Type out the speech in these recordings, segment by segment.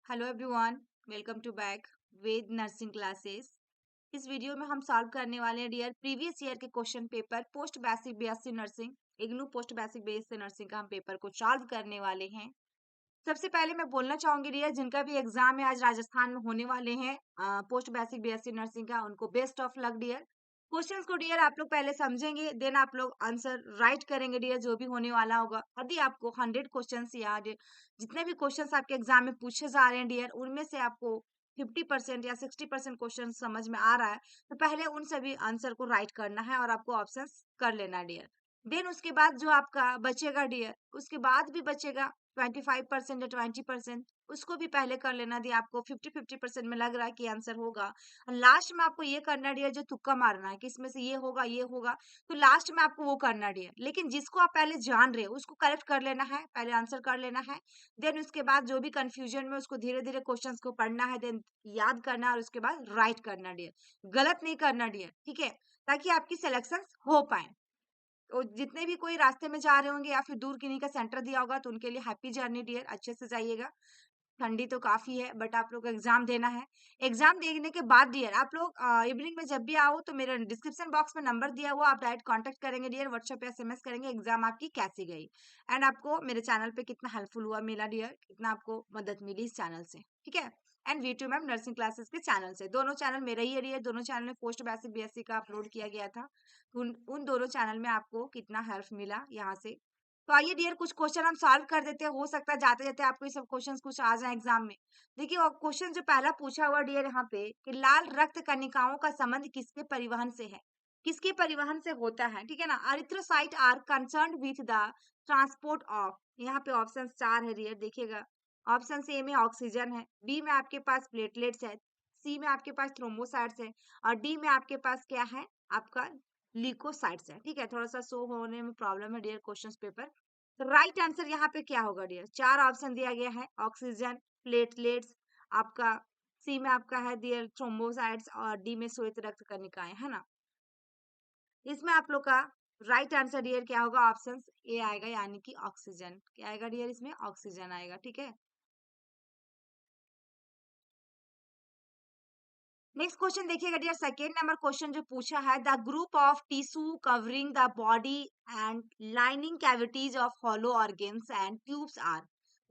Hello everyone, welcome to back Ved nursing classes. इस video में हम सॉल्व करने वाले हैं डियर प्रीवियस ईयर के question paper post basic BSc nursing IGNOU post basic BSc nursing का हम पेपर को सॉल्व करने वाले हैं। सबसे पहले मैं बोलना चाहूंगी डियर जिनका भी एग्जाम है आज राजस्थान में होने वाले हैं पोस्ट बेसिक बीएससी नर्सिंग का, उनको best of luck dear. Questions को डियर आप लोग पहले समझेंगे, देन आप लोग आंसर राइट करेंगे डियर जो भी होने वाला होगा। यदि आपको 100 क्वेश्चंस या जितने भी क्वेश्चंस आपके एग्जाम में पूछे जा रहे हैं डियर उनमें से आपको 50% या 60% क्वेश्चन समझ में आ रहा है, तो पहले उन सभी आंसर को राइट करना है और आपको ऑप्शंस कर लेना है डियर। देन उसके बाद जो आपका बचेगा डियर, उसके बाद भी बचेगा 25% या 20%, उसको भी पहले कर लेना दिया। आपको 50-50% में लग रहा है कि आंसर होगा, लास्ट में आपको ये करना डियर जो तुक्का मारना है कि इसमें से ये होगा, तो लास्ट में आपको वो करना डियर। लेकिन जिसको आप पहले जान रहे हो उसको करेक्ट कर लेना है, पहले आंसर कर लेना है। देन उसके बाद जो भी कंफ्यूजन में उसको धीरे धीरे क्वेश्चंस को पढ़ना है, देन याद करना है और उसके बाद राइट करना डियर। गलत नहीं करना डियर, ठीक है, ताकि आपकी सिलेक्शन हो पाए। तो जितने भी कोई रास्ते में जा रहे होंगे या फिर दूर किन्हीं का सेंटर दिया होगा तो उनके लिए हैप्पी जर्नी डियर, अच्छे से जाइएगा। ठंडी तो काफी है बट आप लोग को एग्जाम देना है। एग्जाम देने के बाद डियर आप लोग इवनिंग में जब भी आओ तो मेरे डिस्क्रिप्शन बॉक्स में नंबर दिया हुआ, आप डायरेक्ट कांटेक्ट करेंगे डियर, व्हाट्सएप पे एसएमएस करेंगे एग्जाम आपकी कैसी गई एंड आपको मेरे चैनल पे कितना हेल्पफुल हुआ मिला डियर, कितना आपको मदद मिली इस चैनल से, ठीक है। And V2 ma'am nursing classes के चैनल से, दोनों चैनल मेरा ही है डियर, दोनों चैनल में पोस्ट बेसिक बीएससी का अपलोड किया गया था। उन दोनों चैनल में आपको कितना हेल्प मिला यहाँ से। तो आइए डियर कुछ क्वेश्चन हम सॉल्व कर देते हैं, हो सकता है जाते जाते आपको ये सब क्वेश्चंस कुछ आ जाए एग्जाम में। देखिए और क्वेश्चन जो पहला पूछा हुआ डियर यहाँ पे कि लाल रक्त कणिकाओं का संबंध किसके परिवहन से है, किसके परिवहन से होता है, ठीक है ना। Erythrocyte are concerned with the transport of, यहाँ पे ऑप्शन 4 है डियर, देखिएगा। ऑप्शन ए में ऑक्सीजन है, बी में आपके पास प्लेटलेट्स है, सी में आपके पास थ्रोम्बोसाइट्स है और डी में आपके पास क्या है आपका ल्यूकोसाइट्स है, ठीक है। थोड़ा सा शो होने में प्रॉब्लम है डियर क्वेश्चन पेपर। तो राइट आंसर यहाँ पे क्या होगा डियर, चार ऑप्शन दिया गया है, ऑक्सीजन, प्लेटलेट्स, आपका सी में आपका है डियर थ्रोम्बोसाइट्स और डी में श्वेत रक्त कणिकाएं, है ना। इसमें आप लोग का राइट आंसर डियर क्या होगा, ऑप्शन ए आएगा, यानी कि ऑक्सीजन। क्या आएगा डियर, इसमें ऑक्सीजन आएगा, ठीक है। नेक्स्ट क्वेश्चन देखिएगा डियर, सेकेंड नंबर क्वेश्चन जो पूछा है, the group of tissue covering the body and lining cavities of hollow organs and tubes are,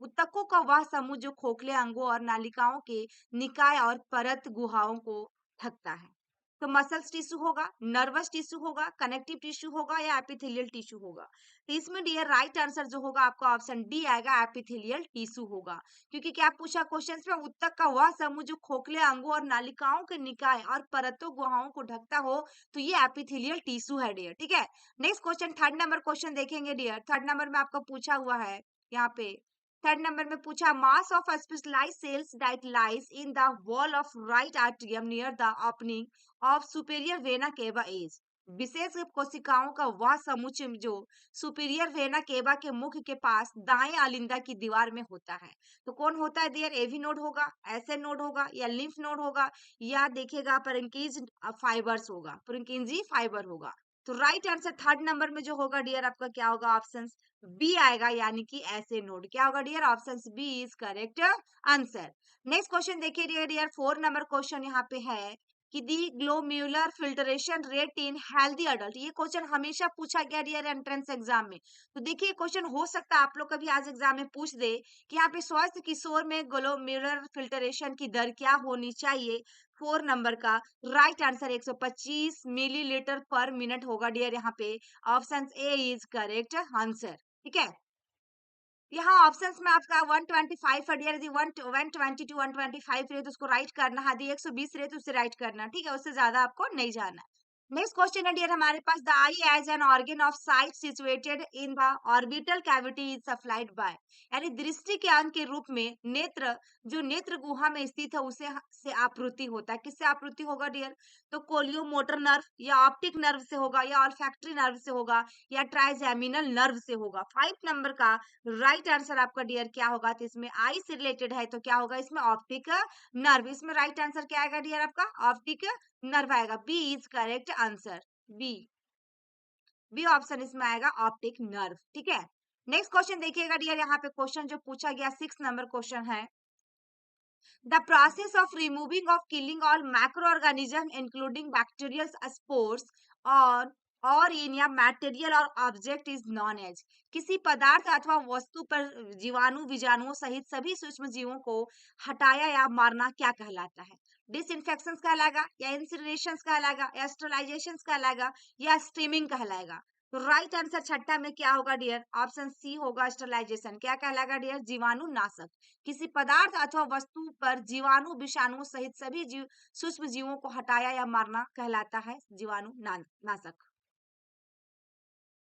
ऊतकों का वह समूह जो खोखले अंगों और नालिकाओं के निकाय और परत गुहाओं को ढकता है। तो मसल्स टिश्यू होगा, नर्वस टिश्यू होगा, कनेक्टिव टिश्यू होगा या एपिथेलियल टिश्यू होगा। तो इसमें डियर राइट आंसर जो होगा आपका ऑप्शन डी आएगा, एपिथेलियल टिश्यू होगा। क्योंकि क्या पूछा क्वेश्चन में, उत्तक का वह समूह जो खोखले अंगों और नालिकाओं के निकाय और परतों गुहाओं को ढकता हो, तो ये एपिथेलियल टिश्यू है डियर, ठीक है। Next question third number question देखेंगे डियर, थर्ड नंबर में आपका पूछा हुआ है यहाँ पे। थर्ड नंबर में पूछा, mass of specialized cells that lies in the wall of right atrium near the opening of superior vena cava as, विशेष कोशिकाओं का वह समुच्चय जो सुपीरियर वेना केवा के मुख के पास दाएं आलिंदा की दीवार में होता है। तो कौन होता है डियर, एवी नोड होगा, एसए नोड होगा या लिम्फ नोड होगा या देखिएगा परकिंज फाइबर्स होगा, परकिंजी फाइबर होगा। तो राइट आंसर थर्ड नंबर में जो होगा डियर आपका क्या होगा, ऑप्शन बी आएगा, यानी कि ऐसे नोड। क्या होगा dear, option B is correct answer. Next question देखिए डियर, फोर नंबर क्वेश्चन यहाँ पे है कि the glomerular filtration rate in healthy adult, ये क्वेश्चन हमेशा पूछा गया डियर एंट्रेंस एग्जाम में। तो देखिए क्वेश्चन हो सकता है आप लोग कभी आज एग्जाम में पूछ दे कि यहाँ पे स्वस्थ किशोर में ग्लोम्युलर फिल्ट्रेशन की दर क्या होनी चाहिए। फोर नंबर का राइट आंसर 125 मिलीलीटर पर मिनट होगा डियर, यहाँ पे option A is correct answer, ठीक है। यहाँ ऑप्शंस में आपका 125 है डियर, यदि 120 टू 125 रहे तो उसको राइट करना है, यदि 120 रहे तो उसे राइट करना, ठीक है, उससे ज्यादा आपको नहीं जाना। नेक्स्ट क्वेश्चन है डियर हमारे पास, the eye as an organ of sight situated in the orbital cavity is supplied by, यानी दृष्टि के अंग के रूप में नेत्र जो नेत्र गुहा में स्थित है उसे से आपूर्ति होता है। किससे आपूर्ति होगा डियर, तो कोलियो मोटर नर्व या ऑप्टिक नर्व से होगा या ऑल्फैक्टरी नर्व से होगा या ट्राइजेमिनल नर्व से होगा। 5 नंबर का राइट आंसर आपका डियर क्या होगा, तो इसमें आई से रिलेटेड है तो क्या होगा, इसमें ऑप्टिक नर्व। इसमें राइट आंसर क्या आएगा डियर आपका, ऑप्टिक नर्व आएगा, B is correct answer, B, B option इसमें आएगा ऑप्टिक नर्व, ठीक है। नेक्स्ट क्वेश्चन देखिएगा डियर, यहाँ पे क्वेश्चन जो पूछा गया 6 नंबर क्वेश्चन है The process of removing of killing all macroorganisms including bacterial spores or in या material और ऑब्जेक्ट इज नॉन एज। किसी पदार्थ अथवा वस्तु पर जीवाणु बीजाणुओं सहित सभी सूक्ष्म जीवों को हटाया या मारना क्या कहलाता है? डिसइंफेक्शन कहलाएगा या इंसिनरेशन कहलाएगा या स्टरलाइजेशन कहलाएगा या स्टीमिंग कहलाएगा? तो राइट आंसर छठा में क्या होगा डियर? ऑप्शन सी होगा स्टरलाइजेशन। क्या कहलाएगा डियर? जीवाणु नाशक। किसी पदार्थ अथवा वस्तु पर जीवाणु विषाणुओं सहित सभी जीव सूक्ष्म जीवों को हटाया या मारना कहलाता है जीवाणु नाशक।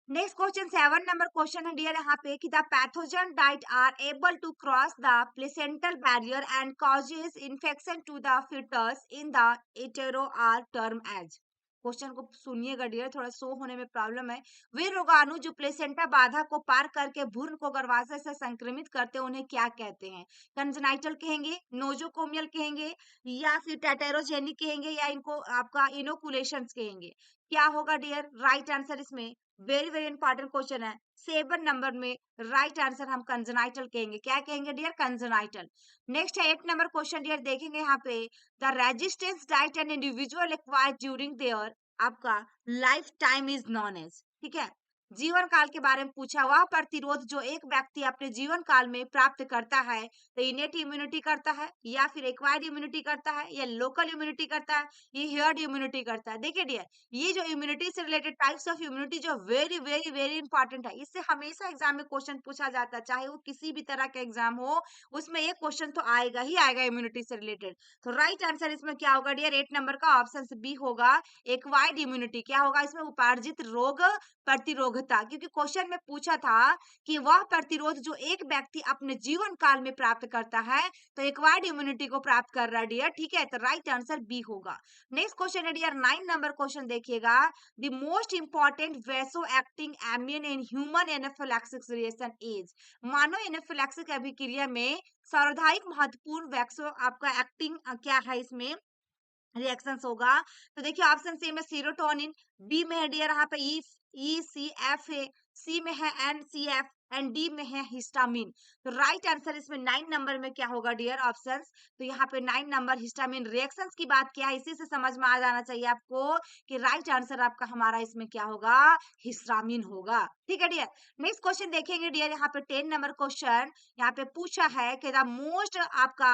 नेक्स्ट क्वेश्चन 7 नंबर क्वेश्चन है डियर यहाँ पे कि the pathogen that are able to cross the placental barrier and causes infection to the fetus in the utero are term as. Question को सुनिएगा डियर, थोड़ा शो होने में प्रॉब्लम है। वे रोगाणु जो प्लेसेंटा बाधा को पार करके भ्रूण को गर्भाशय से संक्रमित करते हैं उन्हें क्या कहते हैं? कंजेनाइटल कहेंगे, नोजोकोमियल कहेंगे या फिर टेटेरोजेनिक कहेंगे या इनको आपका इनोकुलेशन कहेंगे? क्या होगा डियर राइट आंसर इसमें? वेरी वेरी इंपॉर्टेंट क्वेश्चन है। 7 नंबर में राइट आंसर हम कंजेनाइटल कहेंगे। क्या कहेंगे डियर? कंजेनाइटल। नेक्स्ट है 8 नंबर क्वेश्चन डियर, देखेंगे यहाँ पे the resistance that an individual acquired during their आपका lifetime is known as. ठीक है, जीवन काल के बारे में पूछा। वह प्रतिरोध जो एक व्यक्ति अपने जीवन काल में प्राप्त करता है तो इनेट इम्यूनिटी करता है या फिर एक्वायर्ड इम्यूनिटी करता है या लोकल इम्यूनिटी करता है, ये हर्ड इम्यूनिटी करता है। देखिए डियर, ये जो इम्यूनिटी से रिलेटेड टाइप्स ऑफ इम्यूनिटी जो वेरी वेरी वेरी इंपॉर्टेंट है, इससे हमेशा एग्जाम में क्वेश्चन पूछा जाता है, चाहे वो किसी भी तरह का एग्जाम हो, उसमें एक क्वेश्चन तो आएगा ही आएगा इम्यूनिटी से रिलेटेड। तो राइट आंसर इसमें क्या होगा डियर? 8 नंबर का ऑप्शन बी होगा एक्वायर्ड इम्यूनिटी। क्या होगा इसमें? उपार्जित रोग प्रतिरोधकता, क्योंकि क्वेश्चन में पूछा था कि वह प्रतिरोध जो एक व्यक्ति अपने जीवन काल में प्राप्त करता है, तो एक्वायर्ड इम्यूनिटी को प्राप्त कर रहा है डियर। ठीक है, तो राइट आंसर बी होगा। नेक्स्ट क्वेश्चन है डियर 9 नंबर क्वेश्चन, देखिएगा the most important vaso acting amine in human anaphylaxis reaction is. मानव एनाफिलैक्सिस अभिक्रिया में सर्वाधिक महत्वपूर्ण वैक्सो आपका एक्टिंग क्या है इसमें रिएक्शंस होगा? तो देखिए ऑप्शन सी में सीरोटोनिन, बी में है डियर यहाँ पे ई सी एफ है, सी में है N C F and D में है हिस्टामिन। तो राइट आंसर इसमें 9 नंबर में क्या होगा डियर? ऑप्शंस। तो यहाँ पे 9 नंबर हिस्टामिन रिएक्शंस की बात किया है, इसी से समझ में आ जाना चाहिए आपको कि राइट आंसर आपका हमारा इसमें क्या होगा? हिस्टामिन होगा। ठीक है डियर, नेक्स्ट क्वेश्चन देखेंगे डियर यहाँ पे 10 नंबर क्वेश्चन यहाँ पे पूछा है कि द मोस्ट आपका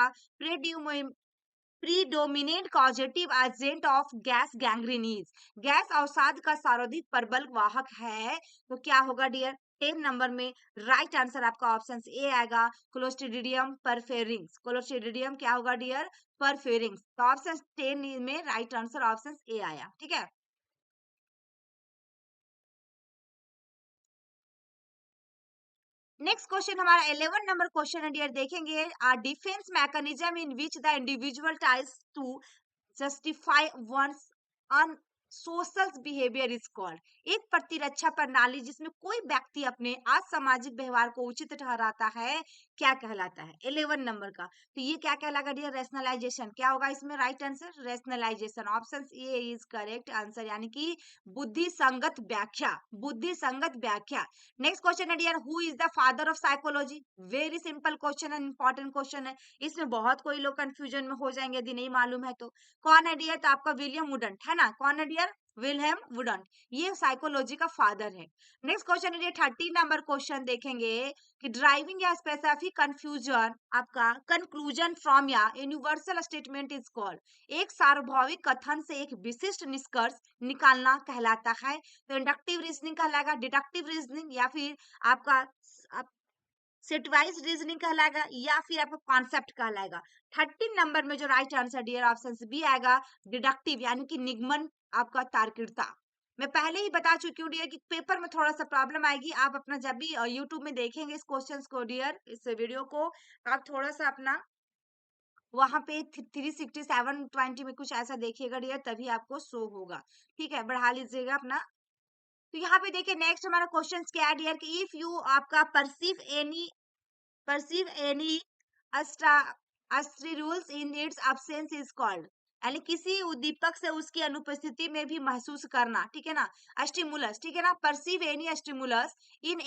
predominant causative agent of gas gangrenes. Gas अवसाद का सर्वाधिक प्रबल वाहक है, तो क्या होगा डियर? 10 नंबर में राइट आंसर आपका ऑप्शन ए आएगा क्लोस्ट्रिडियम परफेरिंग्स। क्लोस्ट्रिडियम क्या होगा डियर? परफेरिंग्स। तो ऑप्शन 10 में राइट आंसर ऑप्शन ए आया। ठीक है, नेक्स्ट क्वेश्चन हमारा 11 नंबर क्वेश्चन है डियर, देखेंगे defence mechanism in which the individual tries to justify one's own social behaviour is called. एक प्रतिरक्षा प्रणाली जिसमें कोई व्यक्ति अपने असामाजिक व्यवहार को उचित ठहराता है, क्या कहलाता है? 11 नंबर का। तो ये क्या कहलाएगा डियर? रेशनलाइजेशन। क्या होगा इसमें right answer? Rationalisation. Option A is correct answer, यानी कि बुद्धि संगत व्याख्या। बुद्धि संगत व्याख्या। नेक्स्ट क्वेश्चन है dear, who is the father of psychology? Very simple question है, इंपॉर्टेंट क्वेश्चन है। इसमें बहुत कोई लोग कंफ्यूजन में हो जाएंगे यदि नहीं मालूम है तो। कौन है डियर? तो आपका विलियम वुडंट है ना। कौन है डियर? विलियम वुडंट, ये साइकोलॉजी का फादर है। नेक्स्ट क्वेश्चन है डियर 30 नंबर क्वेश्चन, देखेंगे कि ड्राइविंग या स्पेसिफिक कंफ्यूजन आपका कंक्लूजन फ्रॉम या यूनिवर्सल स्टेटमेंट इज कॉल्ड। एक सार्वभौमिक कथन से एक विशिष्ट निष्कर्ष निकालना कहलाता है, तो इंडक्टिव रीजनिंग कहलाएगा, डिडक्टिव रीजनिंग या फिर आपका सेट वाइज रीजनिंग कहलाएगा या फिर आपका कॉन्सेप्ट कहलाएगा। 13 नंबर में जो right answer dear option B आएगा डिडक्टिव, यानी कि निगमन आपका तार्किकता। मैं पहले ही बता चुकी हूँ डियर कि पेपर में थोड़ा सा प्रॉब्लम आएगी। आप अपना जब भी यूट्यूब में देखेंगे इस क्वेश्चंस को डियर, इस वीडियो को, आप थोड़ा सा अपना वहां पे 36720 में कुछ ऐसा देखिएगा डियर, तभी आपको शो होगा। ठीक है, बढ़ा लीजिएगा अपना। तो यहाँ पे देखिए नेक्स्ट हमारा क्वेश्चन क्या है डियर कि इफ यू आपका perceive any astra astri rules in its absence is called। यानी किसी उद्दीपक से उसकी अनुपस्थिति में भी महसूस करना, ठीक है ना। स्टिमुलस, ठीक है ना, perceive any stimulus in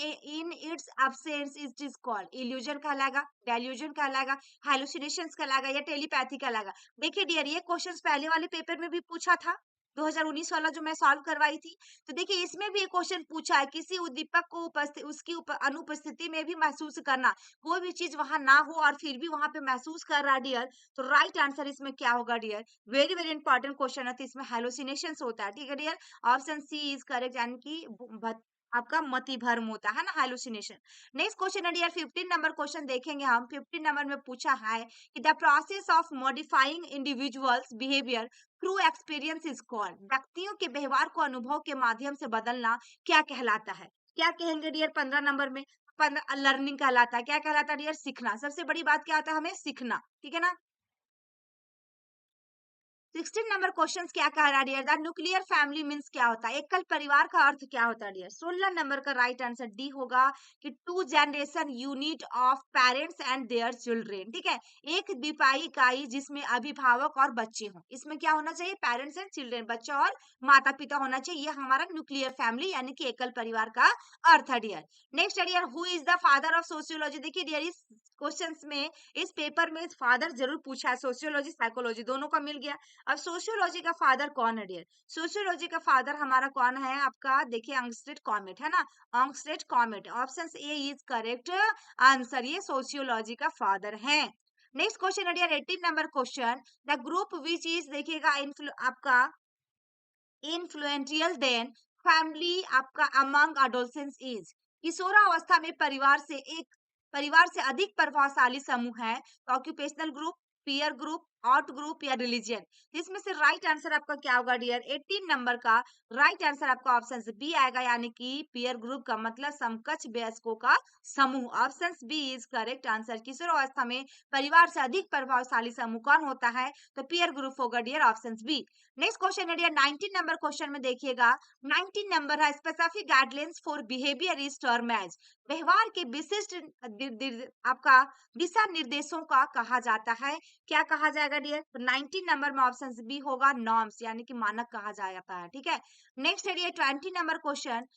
its absence it is called illusion कहलाएगा, डेल्यूजन कहलाएगा, हाइलुसिनेशंस कहलाएगा या टेलीपैथी कहलाएगा। देखिए डियर, ये क्वेश्चंस पहले वाले पेपर में भी पूछा था, 2019 वाला जो मैं सॉल्व करवाई थी। तो देखिए इसमें भी एक क्वेश्चन पूछा है, किसी उद्दीपक को उसकी अनुपस्थिति में भी महसूस करना, कोई भी चीज वहां ना हो और फिर भी वहां पे महसूस कर रहा है डियर, तो राइट आंसर इसमें क्या होगा dear? Very very important question है, तो इसमें हेलोसिनेशंस होता है, ठीक है dear. Option C is correct, यानी कि आपका मति भ्रम होता है ना, हेलोसिनेशन। नेक्स्ट क्वेश्चन है डियर 15 नंबर क्वेश्चन देखेंगे हम। 15 नंबर में पूछा है कि the process of modifying individual's behaviour through experience is called, व्यक्तियों के व्यवहार को अनुभव के माध्यम से बदलना क्या कहलाता है? क्या कहेंगे डियर 15 नंबर में? लर्निंग कहलाता है। क्या कहलाता है डियर? सीखना। सबसे बड़ी बात क्या होता है? हमें सीखना, ठीक है ना। 16 नंबर क्वेश्चन क्या कह रहा है dear? The nuclear family means क्या होता है? एकल परिवार का अर्थ क्या होता है डियर? 16 नंबर का राइट आंसर डी होगा कि two generation unit of parents and their children, ठीक है। एक द्विपाई इकाई जिसमें अभिभावक और बच्चे हों। इसमें क्या होना चाहिए? पेरेंट्स एंड चिल्ड्रेन, बच्चा और माता पिता होना चाहिए। ये हमारा न्यूक्लियर फैमिली यानी कि एकल परिवार का अर्थ है dear. Next dear, who is the father of sociology? देखिए डियर, इस क्वेश्चंस में, इस पेपर में फादर जरूर पूछा है, सोशियोलॉजी साइकोलॉजी दोनों का मिल गया। अब सोशियोलॉजी का फादर कौन है डियर? सोशियोलॉजी का फादर हमारा कौन है आपका? देखिए अंगस्ट्रेट कॉमेट है ना, Auguste Comte. Option A is correct answer, ये सोशियोलॉजी का फादर है। नेक्स्ट क्वेश्चन है dear 18 number question, the group which is, देखिएगा आपका इन्फ्लुएंशियल देन फैमिली आपका अमंग एडोलसेंस इज, किशोरावस्था में परिवार से अधिक प्रभावशाली समूह है, occupational group, peer group, out group या रिलीजियन। इसमें से राइट आंसर आपका क्या होगा डियर? 18 नंबर का राइट आंसर आपका ऑप्शन बी आएगा, यानी कि पीयर ग्रुप का मतलब समकक्ष वयस्कों का समूह। Option B is correct answer. किशोरावस्था में परिवार से अधिक प्रभावशाली समूह कौन होता है? तो पीयर ग्रुप होगा dear, option B. Next question है डियर 19 नंबर क्वेश्चन में देखिएगा, 19 नंबर है specific guidelines for behaviour is term as, व्यवहार के विशिष्ट आपका दिशा निर्देशों का कहा जाता है, क्या कहा जाएगा डियर? तो 19 नंबर में ऑप्शन बी होगा, नॉर्म्स यानी कि मानक कहा जाता है, ठीक है। नेक्स्ट है डियर 20 नंबर क्वेश्चन,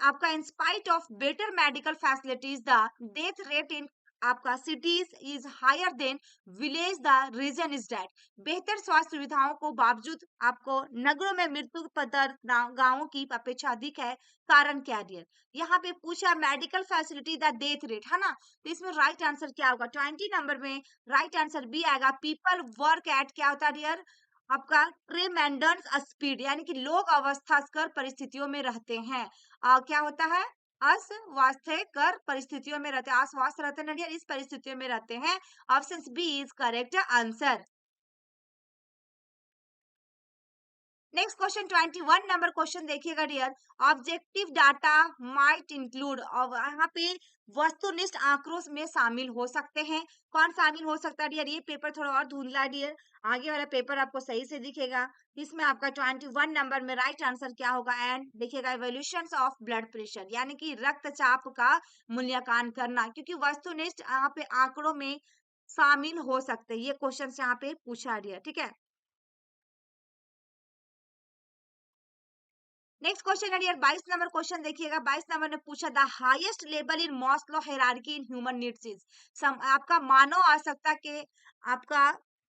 आपका in spite of better medical facilities the death rate in आपका cities is higher than village, the reason is that, बेहतर स्वास्थ्य सुविधाओं को बावजूद आपको नगरों में मृत्यु दर गांवों की अपेक्षा अधिक है, कारण क्या डियर? यहाँ पे पूछा medical facility the death rate है ना, तो इसमें राइट आंसर क्या होगा? 20 नंबर में राइट आंसर बी आएगा, पीपल वर्क एट क्या होता है डियर? आपका ट्रेमेंडस स्पीड, यानी कि लोग अवस्थास्कर परिस्थितियों में रहते हैं। क्या होता है? अस्वास्थ्यकर परिस्थितियों में रहते हैं, अस्वस्थ रहते हैं डियर, इस परिस्थितियों में रहते हैं। Option B is correct answer. Next question 21 number question देखिएगा dear, objective data might include, और यहाँ पे वस्तुनिष्ठ आंकड़ों में शामिल हो सकते हैं। कौन शामिल हो सकता है डियर? ये पेपर थोड़ा और धुंधला है डियर, आगे वाला पेपर आपको सही से दिखेगा। इसमें आपका 21 नंबर में राइट आंसर क्या होगा? एंड देखिएगा इवोल्यूशन ऑफ ब्लड प्रेशर, यानी कि रक्तचाप का मूल्यांकन करना, क्योंकि वस्तुनिष्ठ यहाँ पे आंकड़ों में शामिल हो सकते हैं। ये क्वेश्चन यहाँ पे पूछा डियर, ठीक है। नेक्स्ट क्वेश्चन है डियर 22 नंबर क्वेश्चन देखिएगा, 22 नंबर ने पूछा the highest level in Maslow hierarchy in human needs is, आपका मानव आवश्यकता के आपका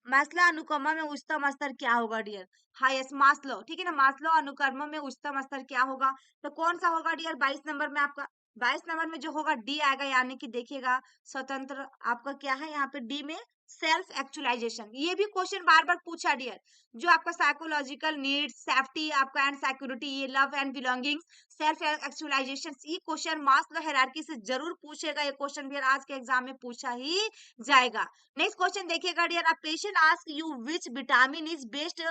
मास्लो अनुक्रम में उच्चतम स्तर क्या होगा डियर? हाईएस्ट मास्लो, ठीक है ना, मास्लो अनुक्रम में उच्चतम स्तर क्या होगा? तो कौन सा होगा डियर 22 नंबर में आपका? 22 नंबर में जो होगा डी आएगा, यानी कि देखिएगा स्वतंत्र आपका क्या है यहाँ पे डी में? Self actualisation. ये भी क्वेश्चन बार बार पूछा डियर, जो आपका साइकोलॉजिकल नीड्स, सेफ्टी आपका एंड सिक्योरिटी, ये love and belongings, self actualisation, ये क्वेश्चन मास्लो हायरार्की से जरूर पूछेगा। ये क्वेश्चन भी आज के एग्जाम में पूछा ही जाएगा। नेक्स्ट क्वेश्चन देखिएगा dear, a patient ask you which vitamin is best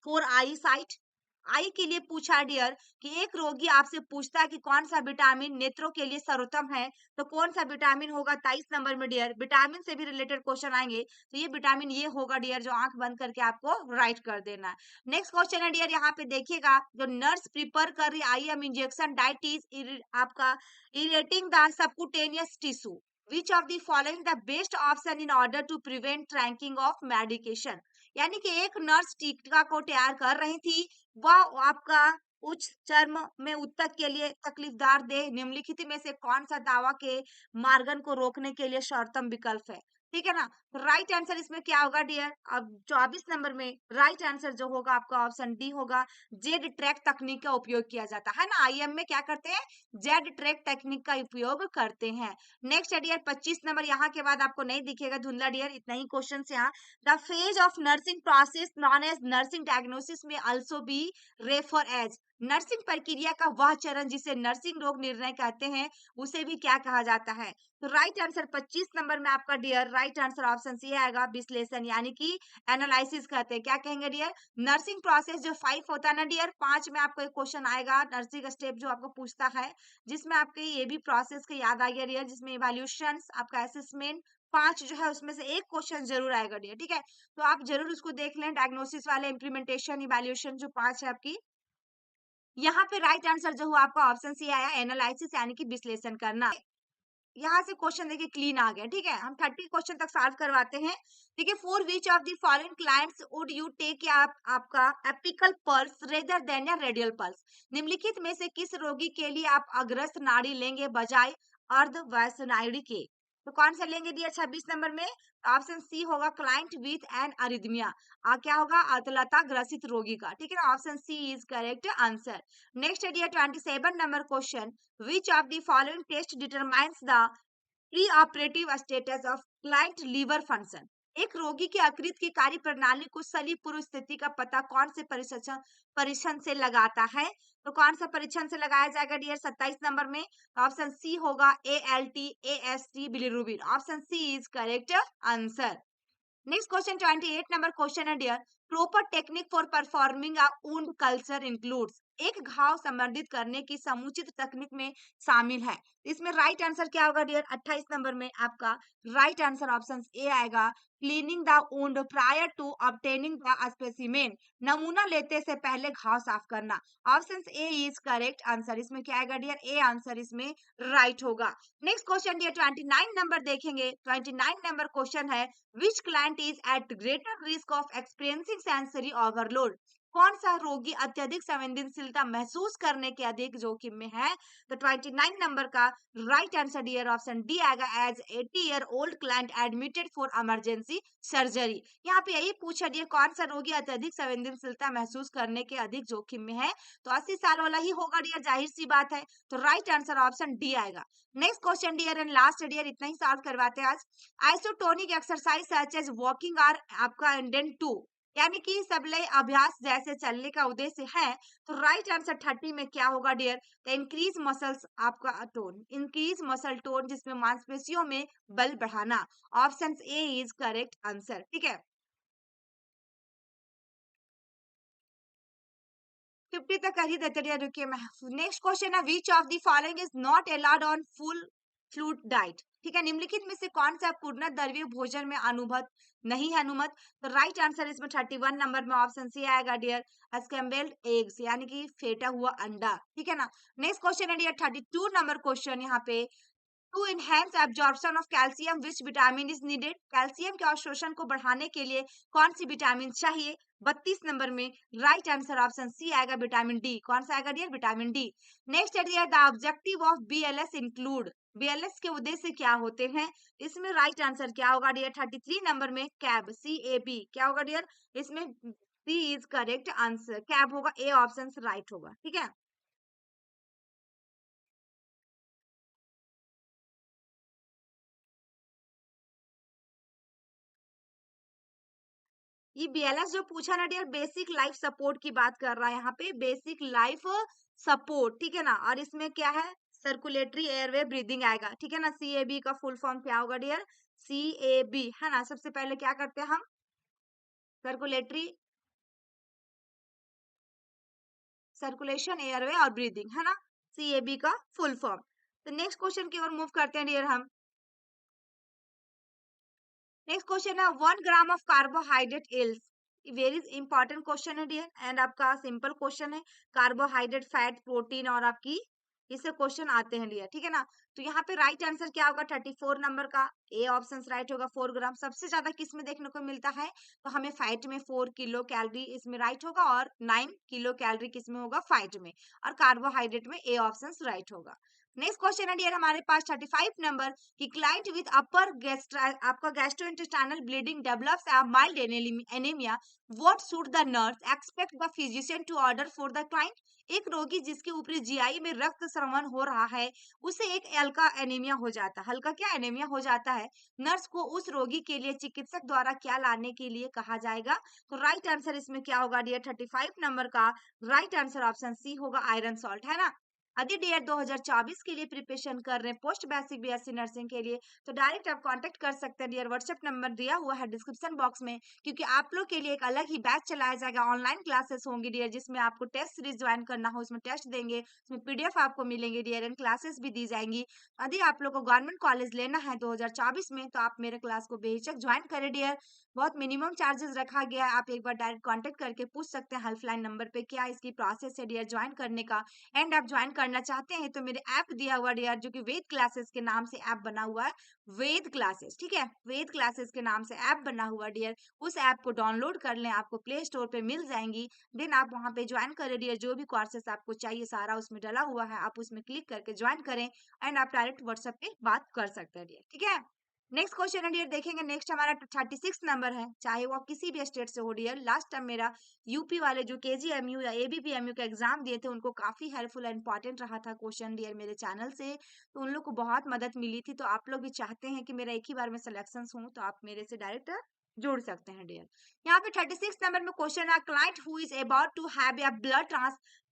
for eyesight, eye के लिए पूछा डियर कि एक रोगी आपसे पूछता है कि कौन सा विटामिन नेत्रों के लिए सर्वोत्तम है, तो कौन सा विटामिन होगा? 23 नंबर में डियर विटामिन से भी रिलेटेड क्वेश्चन आएंगे, तो ये विटामिन ये होगा डियर, जो आंख बंद करके आपको राइट कर देना है। नेक्स्ट क्वेश्चन है डियर, यहाँ पे देखिएगा जो नर्स प्रिपेयर कर रही IM इंजेक्शन डाइट इज आपका irritating the subcutaneous tissue, which of the following the best option in order to prevent tracking of medication, यानी कि एक नर्स टीका को तैयार कर रही थी, वह आपका उच्च चर्म में ऊतक के लिए तकलीफदार देह निम्नलिखित में से कौन सा दावा के मार्गन को रोकने के लिए सर्वोत्तम विकल्प है? ठीक है ना? तो राइट आंसर इसमें क्या होगा डियर? अब 24 नंबर में राइट आंसर जो होगा आपका ऑप्शन डी होगा। जेड ट्रैक तकनीक का उपयोग किया जाता है ना, आईएम में क्या करते हैं? जेड ट्रैक तकनीक का उपयोग करते हैं। नेक्स्ट है डियर 25 नंबर, यहाँ के बाद आपको नहीं दिखेगा धुंधला डियर, इतना ही क्वेश्चन यहाँ। The phase of nursing process known as nursing diagnosis में also be refer as, nursing प्रक्रिया का वह चरण जिसे नर्सिंग रोग निर्णय कहते हैं, उसे भी क्या कहा जाता है? तो राइट आंसर 25 नंबर में आपका dear right answer option C आएगा, विश्लेषण यानी कि एनालिसिस कहते हैं। क्या कहेंगे डियर? नर्सिंग प्रोसेस जो 5 होता है ना डियर, 5 में आपको एक क्वेश्चन आएगा नर्सिंग स्टेप जो आपको पूछता है, जिसमें आपके ये भी प्रोसेस के याद आ गया डियर, जिसमें इवैल्यूएशन, आपका असेसमेंट, 5 जो है उसमें से एक क्वेश्चन जरूर आएगा डियर। ठीक है, तो आप जरूर उसको देख लें, डायग्नोसिस वाले, इम्प्लीमेंटेशन, इवैल्यूएशन जो 5 है आपकी। यहाँ पे राइट आंसर जो हुआ आपका ऑप्शन सी आया, एनालिसिस यानी कि विश्लेषण करना। यहाँ से क्वेश्चन देखिए क्लीन आ गया। ठीक है, हम 30 क्वेश्चन तक सॉल्व करवाते हैं। ठीक है, for which of the following clients would you take आपका एपिकल पल्स रेदर देन या रेडियल पल्स, निम्नलिखित में से किस रोगी के लिए आप अग्रस्त नाड़ी लेंगे बजाय अर्ध वैसनाइडी के? तो कौन सा लेंगे दिया 26 नंबर में? ऑप्शन सी होगा क्लाइंट विथ एन अरिथमिया, क्या होगा? अतलता ग्रसित रोगी का। ठीक है ना, option C is correct answer. Next है dear 27 number question, which of the following test determines the preoperative status of client liver function? एक रोगी के यकृत की कार्य प्रणाली को सली पूर्व स्थिति का पता कौन से परीक्षण से लगाता है? तो कौन सा परीक्षण से लगाया जाएगा डियर 27 नंबर में? ऑप्शन सी होगा ALT AST bilirubin, option C is correct answer. Next question 28 number question है dear, proper technique for performing a wound culture includes, एक घाव संवर्धित करने की समुचित तकनीक में शामिल है। इसमें राइट आंसर क्या होगा डियर? 28 नंबर में आपका राइट आंसर ऑप्शन ए आएगा, cleaning the wound prior to obtaining the specimen, नमूना लेते से पहले घाव साफ करना, option A is correct answer. इसमें क्या आएगा डियर? ए आंसर इसमें राइट होगा। नेक्स्ट क्वेश्चन डियर 29 नंबर देखेंगे। 29 नंबर क्वेश्चन है, which client is at greater risk of experiencing sensory overload, कौन सा रोगी अत्यधिक संवेदनशीलता महसूस करने के अधिक जोखिम में है? तो 29 नंबर का right answer dear option D आएगा, as 80-year-old client admitted for emergency surgery। यहाँ पे यही पूछा डियर, कौन सा रोगी अत्यधिक संवेदनशीलता महसूस करने के अधिक जोखिम में है? तो 80 साल वाला ही होगा डियर, जाहिर सी बात है। तो राइट आंसर ऑप्शन डी आएगा। Next question dear and last dear, इतना ही सॉल्व करवाते हैं आज। Isotonic exercise such as walking are आपका इंडेंट टू, यानी कि सबले अभ्यास जैसे चलने का उद्देश्य है। तो राइट आंसर 30 में क्या होगा डियर? तो इंक्रीज मसल्स आपका टोन, इंक्रीज मसल टोन जिसमें मांसपेशियों में बल बढ़ाना, option A is correct answer. ठीक है, 50 तक कर ही देते डियर, रुकिए मैं। नेक्स्ट क्वेश्चन है, विच of the following is not allowed on full fluid diet? ठीक है, निम्नलिखित में से कौन सा पूर्ण द्रव्य भोजन में अनुमत नहीं है? अनुमत। तो राइट आंसर इसमें 31 नंबर में ऑप्शन सी आएगा डियर, स्क्रैम्बल्ड एग्स यानी कि फेटा हुआ अंडा। ठीक है ना। नेक्स्ट क्वेश्चन है डियर 32 नंबर क्वेश्चन, यहाँ पे to enhance absorption of calcium which vitamin is needed, calcium के अवशोषण को बढ़ाने के लिए कौन सी विटामिन चाहिए? 32 नंबर में राइट आंसर ऑप्शन सी आएगा, विटामिन डी। कौन सा आएगा डियर? Vitamin D. नेक्स्ट है dear, the objective of BLS include, BLS के उद्देश्य क्या होते हैं? इसमें राइट आंसर क्या होगा डियर? 33 नंबर में कैब, CAB क्या होगा डियर? इसमें सी इज करेक्ट आंसर, कैब होगा, ए ऑप्शन राइट होगा। ठीक है, ये बीएलएस जो पूछा ना डियर, बेसिक लाइफ सपोर्ट की बात कर रहा है यहाँ पे, बेसिक लाइफ सपोर्ट। ठीक है ना, और इसमें क्या है? सर्कुलेटरी एयरवे ब्रीदिंग आएगा। ठीक है ना, CAB का फुल फॉर्म क्या होगा डियर? CAB है ना। सबसे पहले क्या करते हैं हम? सर्कुलेटरी, सर्कुलेशन एयरवे और ब्रीदिंग है ना, CAB का फुल फॉर्म। तो नेक्स्ट क्वेश्चन की ओर मूव करते हैं डियर हम। नेक्स्ट क्वेश्चन है, 1 gram of carbohydrate ills, very important question है डियर, एंड आपका सिंपल क्वेश्चन है। कार्बोहाइड्रेट, फैट, प्रोटीन और आपकी इससे क्वेश्चन आते हैं डियर, ठीक है ना। तो यहाँ पे राइट आंसर क्या होगा 34 नंबर का, ए ऑप्शन राइट होगा। 4 ग्राम सबसे ज्यादा किस में देखने को मिलता है, तो हमें फैट में 4 किलो कैलोरी इसमें राइट होगा, और 9 किलो कैलोरी किस में होगा, फैट में, और कार्बोहाइड्रेट में ए ऑप्शन राइट होगा। नेक्स्ट क्वेश्चन है डियर हमारे पास 35 नंबर कि क्लाइंट विथ अपर आपका gastrointestinal bleeding develops a mild anaemia, what should the nurse expect the physician to order for the client. एक रोगी जिसके ऊपरी जीआई में रक्त स्रवण हो रहा है, उसे एक हल्का एनीमिया हो जाता है, हल्का क्या एनीमिया हो जाता है, नर्स को उस रोगी के लिए चिकित्सक द्वारा क्या लाने के लिए कहा जाएगा। तो राइट आंसर इसमें क्या होगा डियर 35 नंबर का राइट आंसर ऑप्शन सी होगा, आयरन सॉल्ट, है ना। यदि डियर 2024 के लिए प्रिपरेशन कर रहे हैं पोस्ट बेसिक बीएससी नर्सिंग के लिए, तो डायरेक्ट आप कांटेक्ट कर सकते हैं डियर, व्हाट्सएप नंबर दिया हुआ है डिस्क्रिप्शन बॉक्स में, क्योंकि आप लोग के लिए एक अलग ही बैच चलाया जाएगा, ऑनलाइन क्लासेस होंगी डियर, जिसमें आपको टेस्ट सीरीज ज्वाइन करना हो, उसमें टेस्ट देंगे, उसमें पीडीएफ आपको मिलेंगे डियर, एंड क्लासेस भी दी जाएंगी। यदि आप लोग को गवर्नमेंट कॉलेज लेना है 2024 में, तो आप मेरे क्लास को बेहिचक ज्वाइन करें डियर। बहुत मिनिमम चार्जेस रखा गया है, आप एक बार डायरेक्ट कॉन्टेक्ट करके पूछ सकते हैं हेल्पलाइन नंबर पे क्या इसकी प्रोसेस है डियर ज्वाइन करने का। एंड आप ज्वाइन करना चाहते हैं तो मेरे ऐप दिया हुआ डियर, जो कि वेद क्लासेस के नाम से ऐप बना हुआ है, वेद क्लासेस, ठीक है, वेद क्लासेस के नाम से ऐप बना हुआ डियर, उस ऐप को डाउनलोड कर लें, आपको प्ले स्टोर पे मिल जाएंगी। देन आप वहां पे ज्वाइन करें डियर, जो भी कोर्सेस आपको चाहिए सारा उसमें डला हुआ है, आप उसमें क्लिक करके ज्वाइन करें, एंड आप डायरेक्ट व्हाट्सएप पे बात कर सकते हैं डियर, ठीक है। नेक्स्ट क्वेश्चन है डियर देखेंगे, नेक्स्ट हमारा 36 नंबर है, चाहे वो आप किसी भी स्टेट से हो डियर। लास्ट टाइम मेरा यूपी वाले जो केजीएमयू या एबीपीएमयू का एग्जाम दिए थे, उनको काफी हेल्पफुल एंड इंपॉर्टेंट रहा था क्वेश्चन डियर मेरे चैनल से, तो उन लोग को बहुत मदद मिली थी। तो आप लोग भी चाहते हैं कि मेरा एक ही बार में सिलेक्शन हो, तो आप मेरे से डायरेक्ट जुड़ सकते हैं डियर। यहाँ पे 36 नंबर में क्वेश्चन है, client who is about to have a blood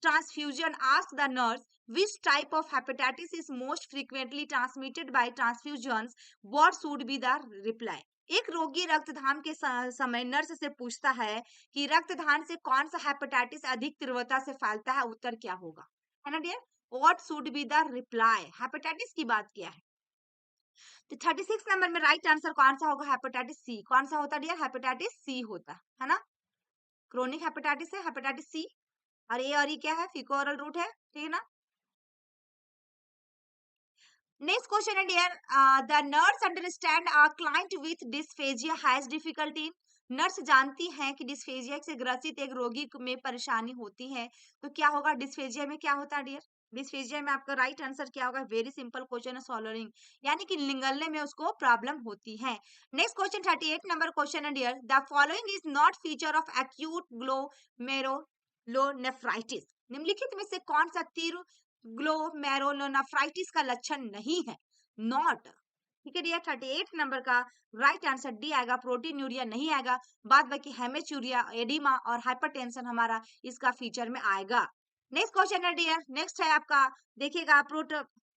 transfusion ask the nurse which type of hepatitis is most frequently transmitted by transfusions, what should be the reply। एक रोगी रक्तदान के समय नर्स से पूछता है कि रक्तदान से कौन सा हेपेटाइटिस अधिक तीव्रता से फैलता है, उत्तर क्या होगा, है ना dear. What should be the reply, hepatitis की बात किया है। तो 36 नंबर में राइट आंसर कौन सा होगा, हेपेटाइटिस सी। कौन सा होता है डियर, हेपेटाइटिस सी होता है ना। क्रोनिक हेपेटाइटिस है हेपेटाइटिस सी, और ये क्या है, फीको ओरल रूट है, ठीक है ना। नेक्स्ट क्वेश्चन है dear, the nurse understand a client with dysphagia has difficulty. Nurse जानती हैं कि डिस्फेजिया से ग्रसित एक रोगी में परेशानी होती है, तो क्या होगा, डिस्फेजिया में क्या होता है डियर, डिस्फेजिया में आपका राइट आंसर क्या होगा, वेरी सिंपल क्वेश्चन है, सॉलोरिंग, यानी कि निगलने में उसको प्रॉब्लम होती है। नेक्स्ट क्वेश्चन 38 नंबर क्वेश्चन है dear, the following is not feature of acute glomerulonephritis. निम्नलिखित में से कौन सा तीव्र ग्लोमेरुलोनेफ्राइटिस का लक्षण नहीं है, नॉट, ठीक है डियर। 38 नंबर का राइट आंसर डी आएगा, प्रोटीन यूरिया नहीं आएगा, बाद बाकी हेमेचूरिया, एडिमा और हाइपरटेंशन हमारा इसका फीचर में आएगा। नेक्स्ट क्वेश्चन है डियर, नेक्स्ट है आपका, देखिएगा,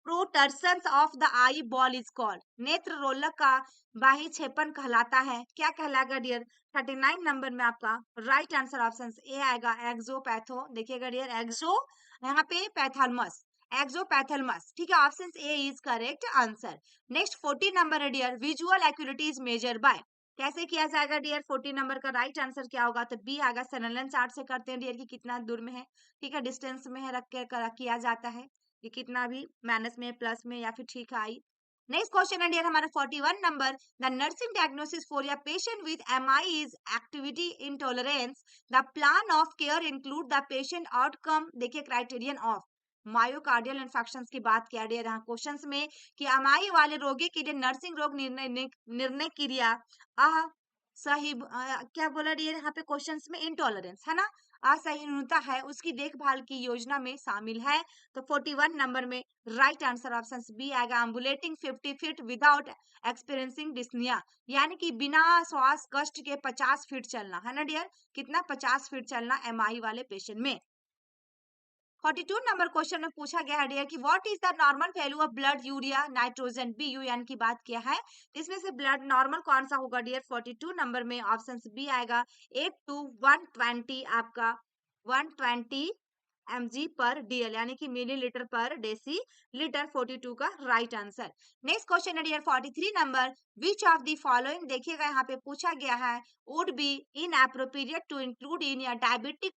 protrusions of the eyeball is called. नेत्र रोलक का बाह्य क्षेपण कहलाता है, क्या कहलाएगा डियर। 39 नंबर में आपका राइट आंसर ऑप्शन ए आएगा, एक्सोपैथो, देखिएगा डियर, एक्सो, यहाँ पे पैथालमस, एक्सोपैथलमस, ठीक है, option A is correct answer. Next 40 number है dear, visual acuity is measured by, कैसे किया जाएगा डियर। 40 नंबर का राइट आंसर क्या होगा, तो बी आएगा, सनलन चार्ट से करते हैं डियर कि कितना दूर में है, ठीक है, डिस्टेंस में है, रख के किया जाता है, कि कितना भी माइनस में, प्लस में, या फिर ठीक है आई। नेक्स्ट क्वेश्चन है डियर हमारा 41 number, the nursing diagnosis for a patient with MI is activity intolerance, the plan of care include the patient outcome, देखिए क्राइटेरियन ऑफ मायोकार्डियल इन्फेक्शन की बात किया डियर यहाँ क्वेश्चन में, कि एमआई वाले रोगी के लिए नर्सिंग रोग निर्णय क्रिया सही क्या बोला डियर यहाँ पे क्वेश्चंस में, इंटॉलरेंस, है ना, असहिष्णुता है, उसकी देखभाल की योजना में शामिल है। तो 41 नंबर में राइट आंसर ऑप्शन बी आएगा, एम्बुलेटिंग 50 फीट विदाउट एक्सपीरियंसिंग डिस्निया, यानी कि बिना श्वास कष्ट के 50 फीट चलना, है ना डियर, कितना 50 फीट चलना एमआई वाले पेशेंट में। 42 नंबर क्वेश्चन में पूछा गया है डियर कि what is the normal value of blood urea nitrogen BUN की बात किया है, इसमें से ब्लड नॉर्मल कौन सा होगा डियर। 42 नंबर में ऑप्शन बी आएगा, 8 to 120 आपका 120 mg पर DL, यानी कि मिलीलीटर पर डेसी लीटर, 42 का राइट आंसर। नेक्स्ट क्वेश्चन है dear 43 number, which of the following, देखिएगा यहाँ पे पूछा गया है, would be inappropriate to include in या डायबिटिक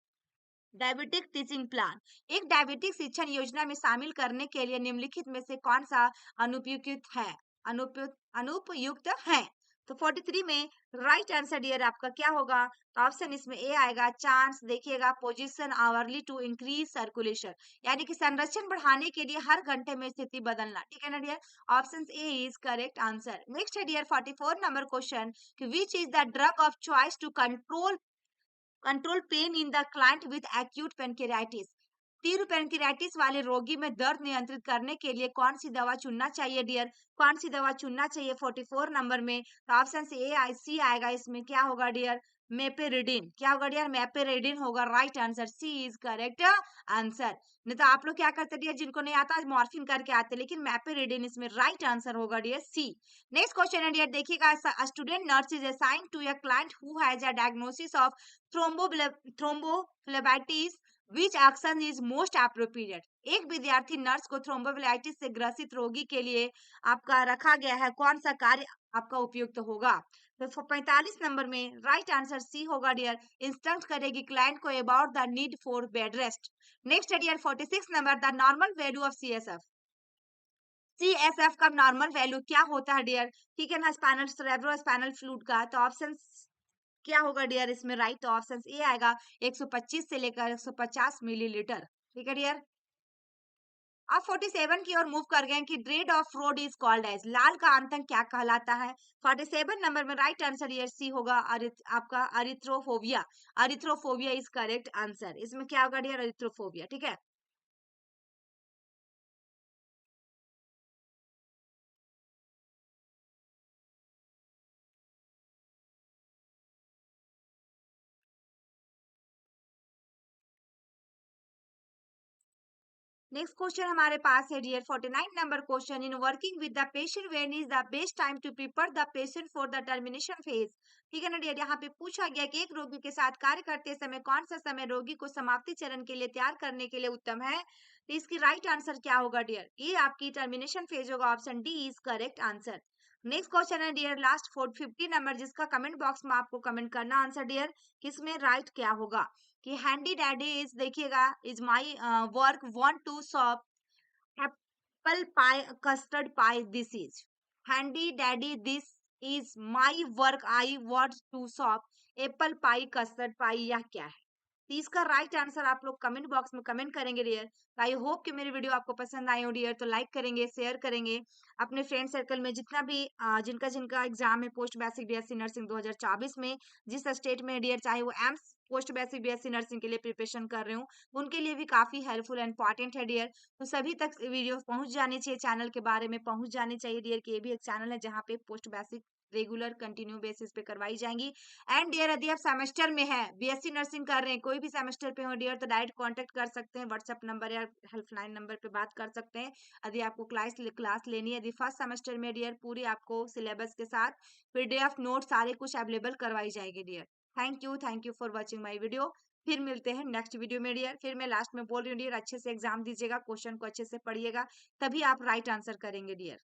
डायबिटिक टीचिंग प्लान। एक डायबिटिक शिक्षण योजना में शामिल करने के लिए निम्नलिखित में से कौन सा अनुपयुक्त है? अनुपयुक्त है। तो 43 में राइट आंसर डियर आपका क्या होगा? तो ऑप्शन इसमें ए आएगा, चांस देखिएगा position hourly to increase circulation, यानी कि संरक्षण बढ़ाने के लिए हर घंटे में स्थिति बदलना, ठीक है ना dear? Option A is correct answer. Next है डियर 44 नंबर क्वेश्चन कि which is the drug of choice to control pain in the client with acute pancreatitis. तीव्र पेनक्रियाटिस वाले रोगी में दर्द नियंत्रित करने के लिए कौन सी दवा चुनना चाहिए डियर? कौन सी दवा चुनना चाहिए 44 नंबर में? तो ऑप्शन से ए आई सी आएगा, इसमें क्या होगा डियर? मेपेरिडिन। क्या होगा डियर? मेपेरिडिन होगा right answer. C is correct answer. नहीं तो आप लोग क्या करते डियर, जिनको नहीं आता मॉर्फिन करके आते, लेकिन मेपेरिडिन इसमें राइट आंसर होगा डियर सी। नेक्स्ट क्वेश्चन है डियर, देखिएगा student nurse is assigned to a client who has a diagnosis of thrombophlebitis, which action is most appropriate. एक विद्यार्थी नर्स को थ्रोम्बोफ्लेबाइटिस से ग्रसित रोगी के लिए आपका रखा गया है, कौन सा कार्य आपका उपयुक्त होगा? तो 45 नंबर में राइट आंसर सी होगा डियर, इंस्ट्रक्ट करेगी क्लाइंट को about the need for bed rest. Next है dear 46 number, the normal value of CSF. CSF का नॉर्मल वैल्यू क्या होता है डियर? ठीक है ना, स्पाइनल सेरेब्रो स्पाइनल फ्लूइड का। तो ऑप्शन क्या होगा डियर इसमें? राइट, तो ऑप्शन ए आएगा 125 से लेकर 150 मिलीलीटर, ठीक है डियर। अब 47 की ओर मूव कर गए कि red of road is called as, लाल का आतंक क्या कहलाता है? 47 नंबर में राइट आंसर ईयर सी होगा, आपका अरिथ्रोफोबिया। अरिथ्रोफोबिया इज करेक्ट आंसर। इसमें क्या होगा डियर? अरिथ्रोफोबिया, ठीक है। नेक्स्ट क्वेश्चन हमारे पास है dear 49 number question, in working with the patient when is the best time to prepare the patient for the termination phase. ठीक है ना डियर, यहाँ पे पूछा गया कि एक रोगी के साथ कार्य करते समय कौन सा समय रोगी को समाप्ति चरण के लिए तैयार करने के लिए उत्तम है? तो इसकी राइट आंसर क्या होगा डियर? ये आपकी टर्मिनेशन फेज होगा, option D is correct answer. Next question है डियर लास्ट 50 नंबर, जिसका कमेंट बॉक्स में आपको कमेंट करना आंसर डियर, किसमें राइट क्या होगा? कि हैंडी डैडी इज देखिएगा is my work want to swap apple pie custard pie, this is handy daddy, this is my work I want to swap apple pie custard pie, यह क्या है? तो इसका राइट आंसर आप लोग comment box में comment करेंगे dear. I hope कि मेरी वीडियो आपको पसंद आई हो डियर, तो लाइक करेंगे, शेयर करेंगे अपने फ्रेंड सर्कल में, जितना भी जिनका जिनका एग्जाम है पोस्ट बेसिक बीएससी नर्सिंग 2024 में, जिस स्टेट में डियर, चाहे वो AIIMS post basic BSc nursing के लिए प्रिपरेशन कर रहे हो, उनके लिए भी काफी हेल्पफुल एंड इंपॉर्टेंट है डियर। तो सभी तक वीडियो पहुंच जानी चाहिए, चैनल के बारे में पहुंच जानी चाहिए डियर, कि ये भी एक चैनल है जहाँ पे post basic regular continue basis पे करवाई जाएंगी। एंड डियर यदि आप सेमेस्टर में है, बीएससी नर्सिंग कर रहे हैं, कोई भी सेमेस्टर पे हो डियर, तो डायरेक्ट कांटेक्ट कर सकते हैं, व्हाट्सएप नंबर या हेल्पलाइन नंबर पे बात कर सकते हैं। यदि आपको क्लास लेनी है, यदि फर्स्ट सेमेस्टर में डियर पूरी आपको सिलेबस के साथ पीडीएफ नोट सारे कुछ अवेलेबल करवाई जाएगी dear. Thank you for watching my video. फिर मिलते हैं नेक्स्ट वीडियो में डियर। फिर मैं लास्ट में बोल रही हूँ डियर, अच्छे से एग्जाम दीजिएगा, क्वेश्चन को अच्छे से पढ़िएगा, तभी आप राइट आंसर करेंगे डियर।